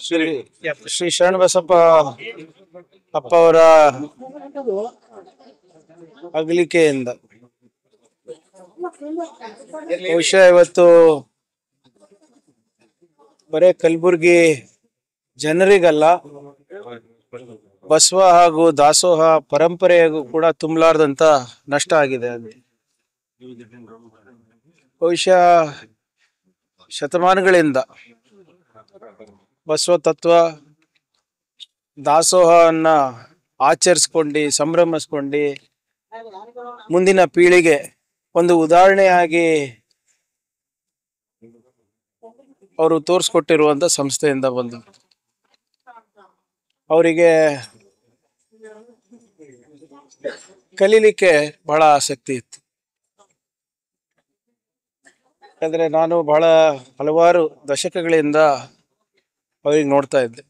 ಶ್ರೀ ಶ್ರೀ ಶರಣಬಸಪ್ಪ ಅಪ್ಪ ಅವರ ಅಗಲಿಕೆಯಿಂದ ಬಹುಶಃ ಇವತ್ತು ಬರೇ ಕಲಬುರ್ಗಿ ಜನರಿಗಲ್ಲ, ಬಸವ ಹಾಗೂ ದಾಸೋಹ ಪರಂಪರೆಗೂ ಕೂಡ ತುಂಬಲಾರ್ದಂತ ನಷ್ಟ ಆಗಿದೆ. ಬಹುಶಃ ಶತಮಾನಗಳಿಂದ ಬಸವ ತತ್ವ ದಾಸೋಹವನ್ನ ಆಚರಿಸ್ಕೊಂಡು ಸಂಭ್ರಮಿಸ್ಕೊಂಡು ಮುಂದಿನ ಪೀಳಿಗೆ ಒಂದು ಉದಾಹರಣೆಯಾಗಿ ಅವರು ತೋರಿಸ್ಕೊಟ್ಟಿರುವಂತ ಸಂಸ್ಥೆಯಿಂದ ಬಂದು ಅವರಿಗೆ ಕಲೀಲಿಕ್ಕೆ ಬಹಳ ಆಸಕ್ತಿ ಇತ್ತು. ಯಾಕಂದ್ರೆ ನಾನು ಬಹಳ ಹಲವಾರು ದಶಕಗಳಿಂದ ಅವ್ರಿಗೆ ನೋಡ್ತಾ ಇದ್ದೆ.